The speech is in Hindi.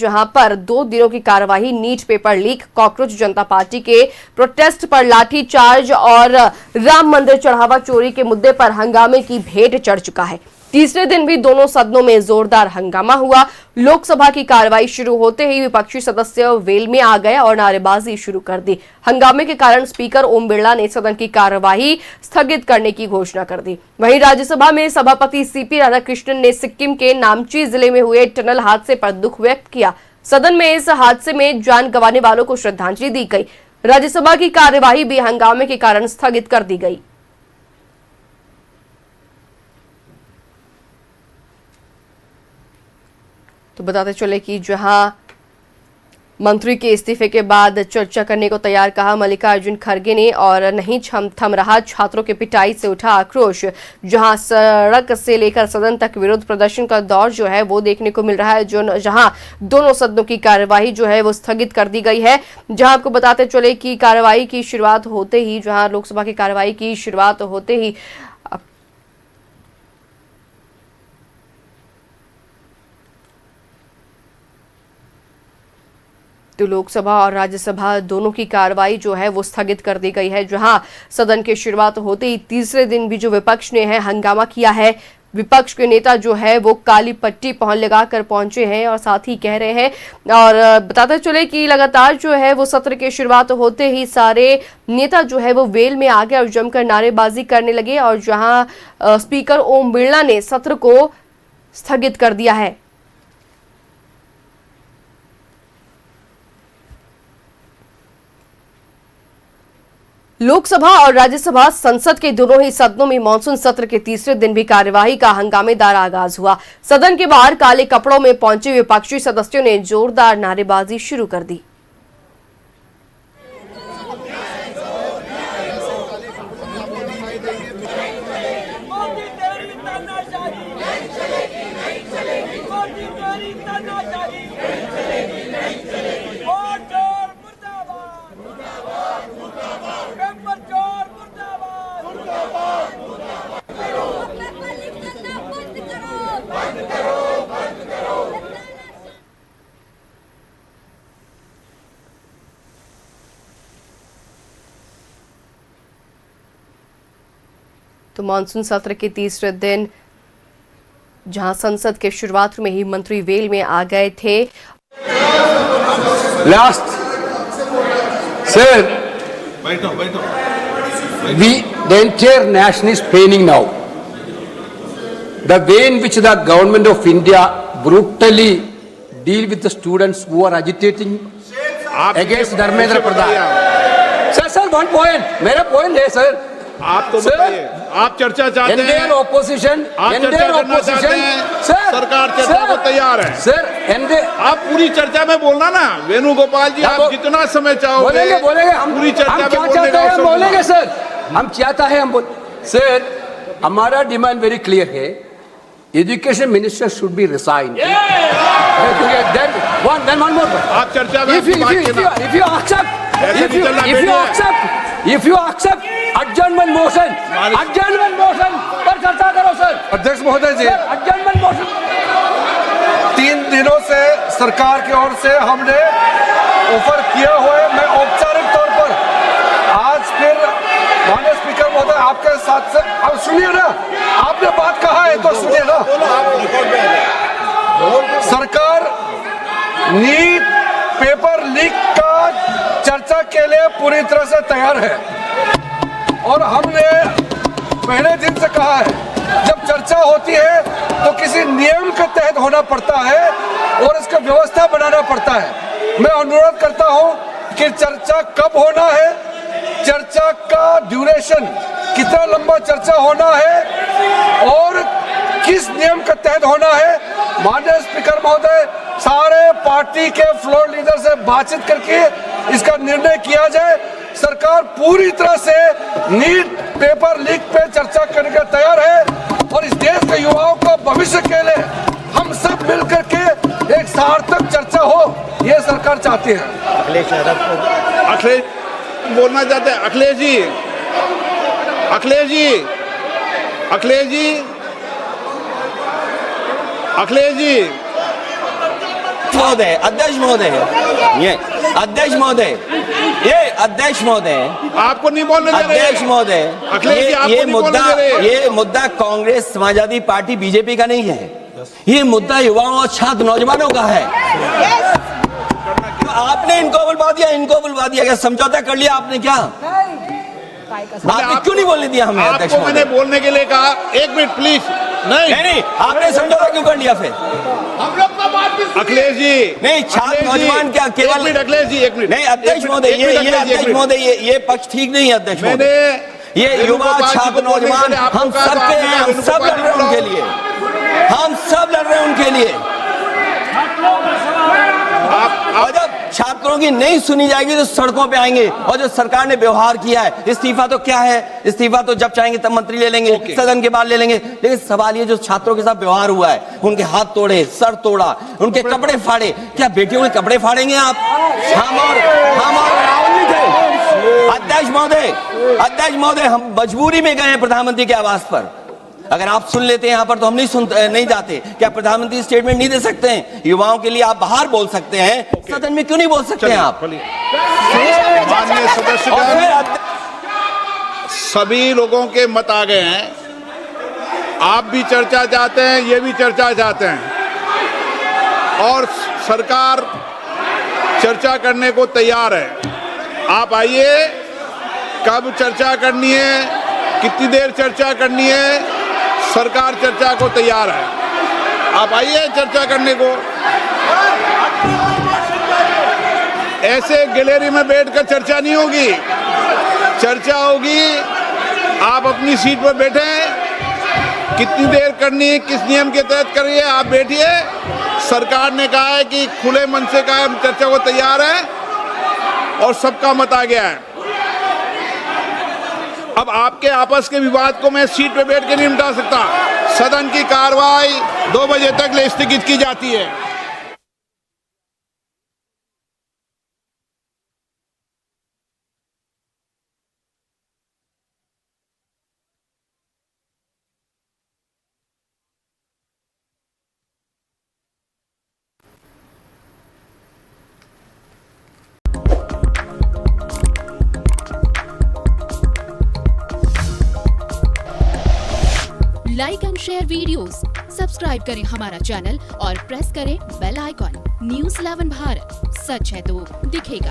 जहां पर 2 दिनों की कार्यवाही नीट पेपर लीक, कॉकरोच जनता पार्टी के प्रोटेस्ट पर लाठीचार्ज और राम मंदिर चढ़ावा चोरी के मुद्दे पर हंगामे की भेंट चढ़ चुका है। तीसरे दिन भी दोनों सदनों में जोरदार हंगामा हुआ। लोकसभा की कार्रवाई शुरू होते ही विपक्षी सदस्य वेल में आ गए और नारेबाजी शुरू कर दी। हंगामे के कारण स्पीकर ओम बिरला ने सदन की कार्यवाही स्थगित करने की घोषणा कर दी। वहीं राज्यसभा में सभापति सीपी राधाकृष्णन ने सिक्किम के नामची जिले में हुए टनल हादसे पर दुख व्यक्त किया। सदन में इस हादसे में जान गंवाने वालों को श्रद्धांजलि दी गई। राज्यसभा की कार्यवाही भी हंगामे के कारण स्थगित कर दी गई। तो बताते चले कि जहां मंत्री के इस्तीफे के बाद चर्चा करने को तैयार कहा मल्लिकार्जुन खड़गे ने, और नहीं थम रहा छात्रों की पिटाई से उठा आक्रोश। जहां सड़क से लेकर सदन तक विरोध प्रदर्शन का दौर जो है वो देखने को मिल रहा है, जहां दोनों सदनों की कार्यवाही जो है वो स्थगित कर दी गई है। जहां आपको बताते चले कि कार्यवाही की शुरुआत होते ही, जहां लोकसभा की कार्यवाही की शुरुआत होते ही तो लोकसभा और राज्यसभा दोनों की कार्रवाई जो है वो स्थगित कर दी गई है। जहां सदन की शुरुआत होते ही तीसरे दिन भी जो विपक्ष ने है हंगामा किया है। विपक्ष के नेता जो है वो काली पट्टी लगाकर पहुंचे हैं और साथ ही कह रहे हैं, और बताते चले कि लगातार जो है वो सत्र की शुरुआत होते ही सारे नेता जो है वो वेल में आ गए और जमकर नारेबाजी करने लगे, और जहां स्पीकर ओम बिरला ने सत्र को स्थगित कर दिया है। लोकसभा और राज्यसभा संसद के दोनों ही सदनों में मानसून सत्र के तीसरे दिन भी कार्यवाही का हंगामेदार आगाज हुआ। सदन के बाहर काले कपड़ों में पहुंचे विपक्षी सदस्यों ने जोरदार नारेबाजी शुरू कर दी। तो मानसून सत्र के तीसरे दिन जहां संसद के शुरुआत में ही मंत्री वेल में आ गए थे। Last sir, the entire nation is paining now. The way in which the government of India brutally deal with the students who are agitating against Dharmendra Pradhan. Sir, one point. मेरा point है sir. आप तो बताइए, आप चर्चा चाहते हैं, ऑपोजिशन, सरकार चर्चा को तैयार है सर। आप पूरी चर्चा में बोलना ना, वेणुगोपाल जी, आप जितना समय चाहोगे बोलेंगे हम पूरी चर्चा में बोलेंगे सर। हम चाहता है हम सर, हमारा डिमांड वेरी क्लियर है, education minister should be resign. आप चर्चा में if you accept adjournment motion पर चर्चा करो सर। अध्यक्ष महोदय जी, adjournment motion 3 दिनों से सरकार की ओर से हमने ऑफर किया हुआ है। मैं औपचारिक तौर पर आज फिर माननीय स्पीकर महोदय आपके साथ से, अब सुनिए ना, आपने बात कहा है तो सुनिए ना। सरकार नीट पेपर लीक का चर्चा के लिए पूरी तरह से तैयार है, और हमने पहले दिन से कहा है जब चर्चा होती है तो किसी नियम के तहत होना पड़ता है और इसका व्यवस्था बनाना पड़ता है। मैं अनुरोध करता हूं कि चर्चा कब होना है, चर्चा का ड्यूरेशन, कितना लंबा चर्चा होना है और किस नियम के तहत होना है, माननीय स्पीकर महोदय सारे पार्टी के फ्लोर लीडर से बातचीत करके इसका निर्णय किया जाए। सरकार पूरी तरह से नीट पेपर लीक पे चर्चा करने के तैयार है, और इस देश के युवाओं का भविष्य के लिए हम सब मिलकर के एक सार्थक चर्चा हो, ये सरकार चाहती है। अखिलेश बोलना चाहते हैं। अखिलेश जी, अखिलेश जी, अखिलेश जी, अखिलेश जी, महोदय, अध्यक्ष महोदय, ये अध्यक्ष महोदय, ये अध्यक्ष महोदय, आपको नहीं बोलने दे रहे। अध्यक्ष महोदय, अखिलेश जी, आपको नहीं बोलने दे रहे। ये मुद्दा कांग्रेस समाजवादी पार्टी बीजेपी का नहीं है, ये मुद्दा युवाओं और छात्र नौजवानों का है। आपने इनको बुलवा दिया, क्या समझौता कर लिया आपने? क्या आपने क्यों नहीं बोलने दिया हमें? अध्यक्ष आपको मैंने महोदय, बोलने के लिए कहा, एक मिनट प्लीज। नहीं, आपने समझौता क्यों कर लिया फिर? हम लोग का बात भी अखिलेश जी, नहीं, छात्र नौजवान क्या केवल? एक मिनट अखिलेश जी, एक मिनट। नहीं अध्यक्ष महोदय, ये अध्यक्ष महोदय, ये पक्ष ठीक नहीं है अध्यक्ष मैंने महोदय। ये युवा छात्र नौजवान हम सबके हैं, हम सब लड़ रहे हैं उनके लिए, हम सब लड़ रहे हैं उनके लिए। और जब छात्रों की नहीं सुनी जाएगी तो सड़कों पे आएंगे। और जो सरकार ने व्यवहार किया है, इस्तीफा तो क्या है, इस्तीफा तो जब चाहेंगे तब मंत्री ले लेंगे, सदन के बाद ले लेंगे। लेकिन सवाल ये जो छात्रों के साथ व्यवहार हुआ है, उनके हाथ तोड़े, सर तोड़ा, उनके कपड़े फाड़े, क्या बेटियों के कपड़े फाड़ेंगे आप? हम और राहुल जी थे। अध्यक्ष महोदय, हम मजबूरी में गए हैं प्रधानमंत्री के आवास पर। अगर आप सुन लेते हैं यहाँ पर तो हम नहीं जाते। क्या प्रधानमंत्री स्टेटमेंट नहीं दे सकते हैं? युवाओं के लिए आप बाहर बोल सकते हैं, सदन में क्यों नहीं बोल सकते हैं आप? माननीय सदस्यगण, सभी लोगों के मत आ गए हैं। आप भी चर्चा चाहते हैं, ये भी चर्चा चाहते हैं, और सरकार चर्चा करने को तैयार है। आप आइए, कब चर्चा करनी है, कितनी देर चर्चा करनी है, सरकार चर्चा को तैयार है। आप आइए चर्चा करने को। ऐसे गैलरी में बैठकर चर्चा नहीं होगी, चर्चा होगी। आप अपनी सीट पर बैठे, कितनी देर करनी है, किस नियम के तहत करिए, आप बैठिए। सरकार ने कहा है कि खुले मन से कहा हम चर्चा को तैयार है, और सबका मत आ गया है। अब आपके आपस के विवाद को मैं सीट पे बैठ के नहीं मिटा सकता। सदन की कार्रवाई 2 बजे तक स्थगित की जाती है। Like and share videos, subscribe करें हमारा चैनल और प्रेस करें बेल आइकॉन। न्यूज़ 11 भारत, सच है तो दिखेगा।